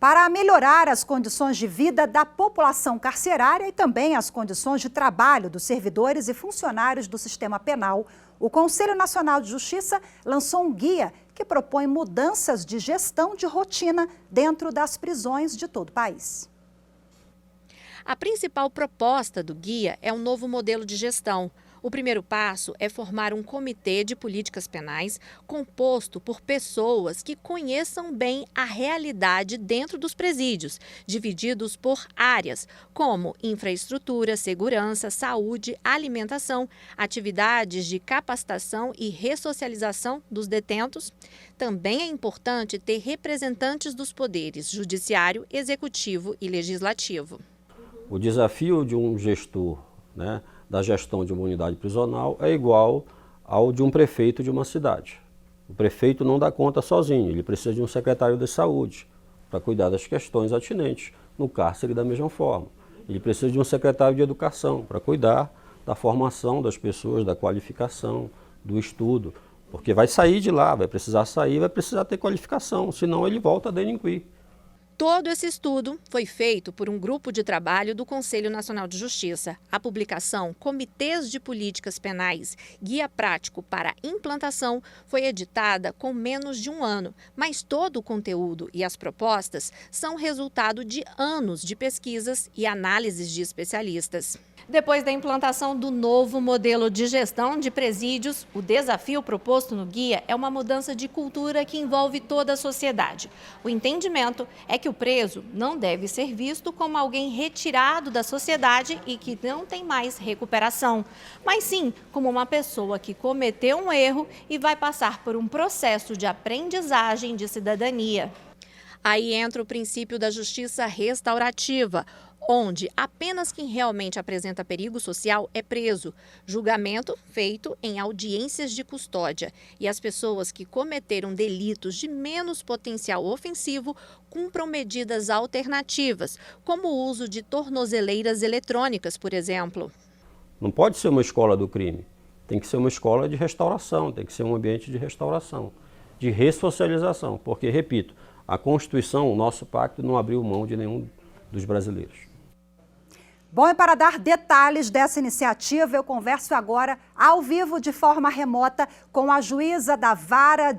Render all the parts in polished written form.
para melhorar as condições de vida da população carcerária e também as condições de trabalho dos servidores e funcionários do sistema penal. O Conselho Nacional de Justiça lançou um guia que propõe mudanças de gestão de rotina dentro das prisões de todo o país. A principal proposta do guia é um novo modelo de gestão. O primeiro passo é formar um comitê de políticas penais composto por pessoas que conheçam bem a realidade dentro dos presídios, divididos por áreas, como infraestrutura, segurança, saúde, alimentação, atividades de capacitação e ressocialização dos detentos. Também é importante ter representantes dos poderes judiciário, executivo e legislativo. O desafio de um gestor, da gestão de uma unidade prisional é igual ao de um prefeito de uma cidade. O prefeito não dá conta sozinho, ele precisa de um secretário de saúde para cuidar das questões atinentes no cárcere da mesma forma. Ele precisa de um secretário de educação para cuidar da formação das pessoas, da qualificação, do estudo, porque vai sair de lá, vai precisar sair, vai precisar ter qualificação, senão ele volta a delinquir. Todo esse estudo foi feito por um grupo de trabalho do Conselho Nacional de Justiça. A publicação Comitês de Políticas Penais, Guia Prático para Implantação, foi editada com menos de um ano, mas todo o conteúdo e as propostas são resultado de anos de pesquisas e análises de especialistas. Depois da implantação do novo modelo de gestão de presídios, o desafio proposto no guia é uma mudança de cultura que envolve toda a sociedade. O entendimento é que o preso não deve ser visto como alguém retirado da sociedade e que não tem mais recuperação, mas sim como uma pessoa que cometeu um erro e vai passar por um processo de aprendizagem de cidadania. Aí entra o princípio da justiça restaurativa, onde apenas quem realmente apresenta perigo social é preso. Julgamento feito em audiências de custódia. E as pessoas que cometeram delitos de menos potencial ofensivo cumpram medidas alternativas, como o uso de tornozeleiras eletrônicas, por exemplo. Não pode ser uma escola do crime. Tem que ser uma escola de restauração, tem que ser um ambiente de restauração, de ressocialização. Porque, repito, a Constituição, o nosso pacto, não abriu mão de nenhum dos brasileiros. Bom, e para dar detalhes dessa iniciativa, eu converso agora ao vivo, de forma remota, com a juíza da Vara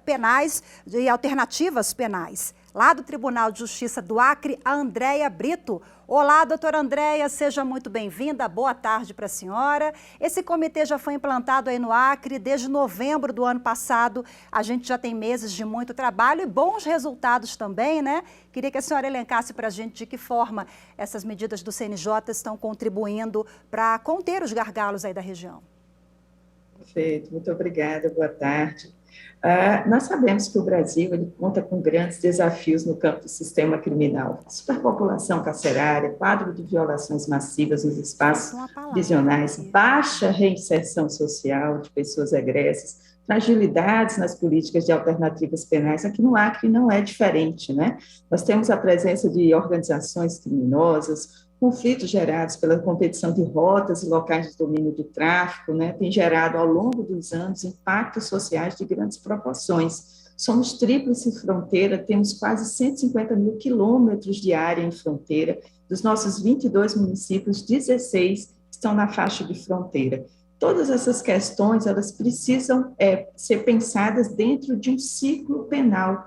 Penais e Alternativas Penais, lá do Tribunal de Justiça do Acre, a Andréia Brito. Olá, doutora Andréia, seja muito bem-vinda, boa tarde para a senhora. Esse comitê já foi implantado aí no Acre desde novembro do ano passado. A gente já tem meses de muito trabalho e bons resultados também, né? Queria que a senhora elencasse para a gente de que forma essas medidas do CNJ estão contribuindo para conter os gargalos aí da região. Perfeito, muito obrigada, boa tarde. Nós sabemos que o Brasil ele conta com grandes desafios no campo do sistema criminal. Superpopulação carcerária, quadro de violações massivas nos espaços prisionais, baixa reinserção social de pessoas egressas, fragilidades nas políticas de alternativas penais. Aqui no Acre não é diferente, né? Nós temos a presença de organizações criminosas, conflitos gerados pela competição de rotas e locais de domínio do tráfico, né, tem gerado ao longo dos anos impactos sociais de grandes proporções. Somos tríplice fronteira, temos quase 150 mil quilômetros de área em fronteira, dos nossos 22 municípios, 16 estão na faixa de fronteira. Todas essas questões, elas precisam ser pensadas dentro de um ciclo penal,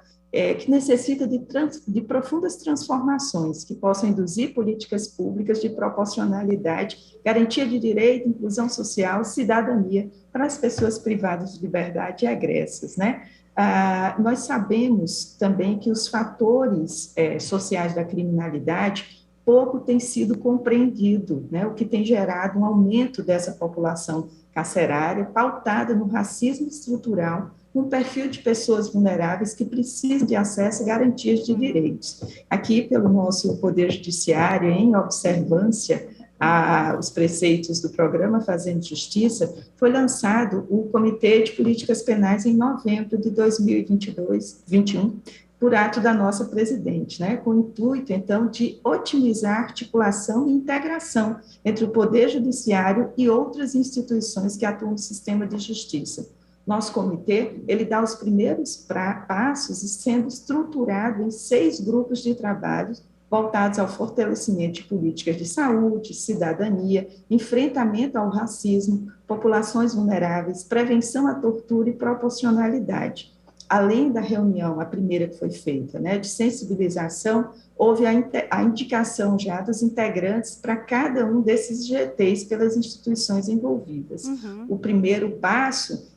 que necessita de profundas transformações, que possam induzir políticas públicas de proporcionalidade, garantia de direito, inclusão social, cidadania para as pessoas privadas de liberdade e agressas, né? Nós sabemos também que os fatores sociais da criminalidade pouco têm sido compreendido, né? O que tem gerado um aumento dessa população carcerária, pautada no racismo estrutural, um perfil de pessoas vulneráveis que precisam de acesso e garantias de direitos. Aqui, pelo nosso Poder Judiciário, em observância aos preceitos do Programa Fazendo Justiça, foi lançado o Comitê de Políticas Penais em novembro de 2021, por ato da nossa presidente, né, com o intuito, então, de otimizar a articulação e integração entre o Poder Judiciário e outras instituições que atuam no sistema de justiça. Nosso comitê, ele dá os primeiros passos sendo estruturado em 6 grupos de trabalho voltados ao fortalecimento de políticas de saúde, cidadania, enfrentamento ao racismo, populações vulneráveis, prevenção à tortura e proporcionalidade. Além da reunião, a primeira que foi feita, né, de sensibilização, houve a indicação já dos integrantes para cada um desses GTs pelas instituições envolvidas. O primeiro passo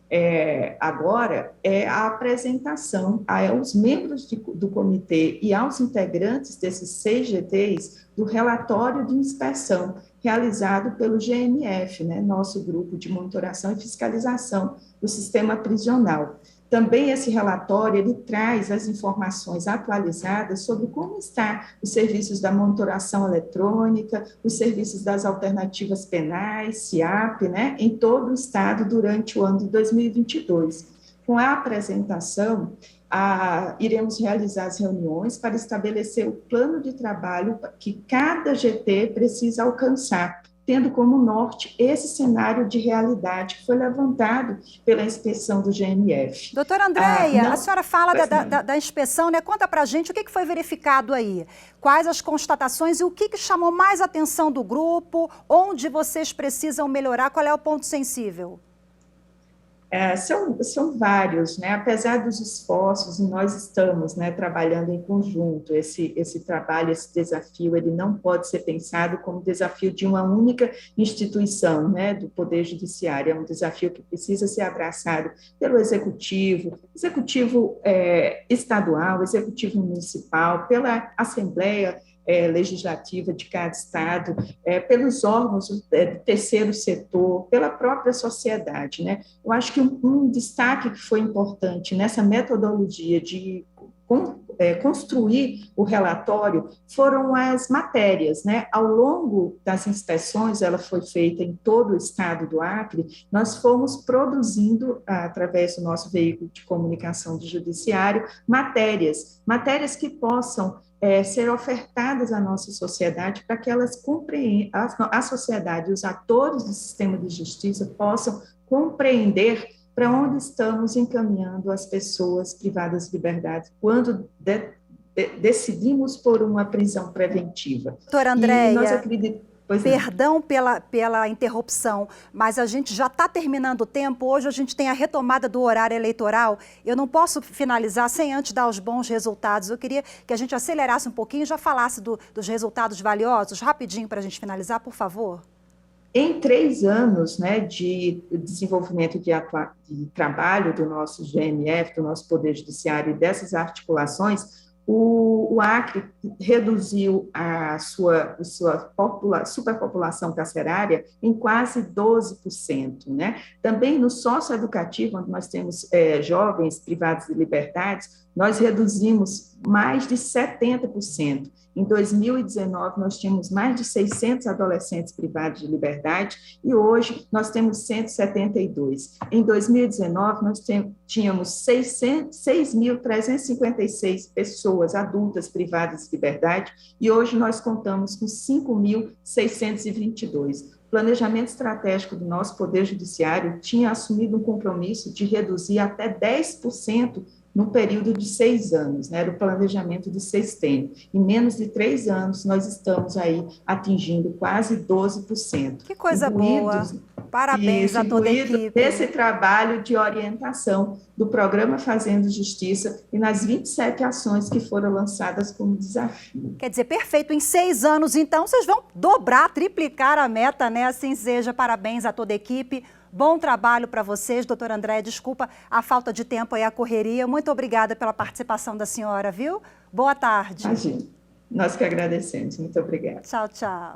agora é a apresentação aos membros do comitê e aos integrantes desses 6 GTs do relatório de inspeção realizado pelo GMF, né, nosso grupo de monitoração e fiscalização do sistema prisional. Também esse relatório, ele traz as informações atualizadas sobre como estão os serviços da monitoração eletrônica, os serviços das alternativas penais, SIAP, né, em todo o estado durante o ano de 2022. Com a apresentação, iremos realizar as reuniões para estabelecer o plano de trabalho que cada GT precisa alcançar, tendo como norte esse cenário de realidade que foi levantado pela inspeção do GMF. Doutora Andréia, a senhora fala da inspeção, né? Conta para a gente o que foi verificado aí, quais as constatações e o que chamou mais atenção do grupo, onde vocês precisam melhorar, qual é o ponto sensível? São vários, né? Apesar dos esforços, nós estamos, né, trabalhando em conjunto. Esse trabalho, esse desafio, ele não pode ser pensado como desafio de uma única instituição, né, do Poder Judiciário. É um desafio que precisa ser abraçado pelo executivo estadual, executivo municipal, pela Assembleia legislativa de cada estado, pelos órgãos do terceiro setor, pela própria sociedade, né? Eu acho que um destaque que foi importante nessa metodologia de construir o relatório foram as matérias, né? Ao longo das inspeções, ela foi feita em todo o estado do Acre, nós fomos produzindo, através do nosso veículo de comunicação do judiciário, matérias que possam ser ofertadas à nossa sociedade para que elas compreendam, a sociedade, os atores do sistema de justiça possam compreender para onde estamos encaminhando as pessoas privadas de liberdade quando decidimos por uma prisão preventiva. Doutora Andréia, nós acreditamos... Perdão pela interrupção, mas a gente já está terminando o tempo. Hoje a gente tem a retomada do horário eleitoral. Eu não posso finalizar sem antes dar os bons resultados. Eu queria que a gente acelerasse um pouquinho e já falasse dos resultados valiosos, rapidinho para a gente finalizar, por favor. Em 3 anos, né, de desenvolvimento de trabalho do nosso GMF, do nosso Poder Judiciário e dessas articulações, o Acre reduziu a sua superpopulação carcerária em quase 12%, né? Também no socioeducativo, onde nós temos jovens privados de liberdades, nós reduzimos mais de 70%. Em 2019, nós tínhamos mais de 600 adolescentes privados de liberdade e hoje nós temos 172. Em 2019, nós tínhamos 6.356 pessoas adultas privadas de liberdade e hoje nós contamos com 5.622. O planejamento estratégico do nosso Poder Judiciário tinha assumido um compromisso de reduzir até 10% no período de 6 anos, né, era o planejamento de sexênio. Em menos de 3 anos, nós estamos aí atingindo quase 12%. Que coisa boa! Parabéns a toda a equipe. Nesse trabalho de orientação do Programa Fazendo Justiça e nas 27 ações que foram lançadas como desafio. Quer dizer, perfeito. Em 6 anos, então, vocês vão dobrar, triplicar a meta, né? Assim seja. Parabéns a toda a equipe. Bom trabalho para vocês, doutora Andréia. Desculpa a falta de tempo e a correria. Muito obrigada pela participação da senhora, viu? Boa tarde. Imagina. Nós que agradecemos. Muito obrigada. Tchau, tchau.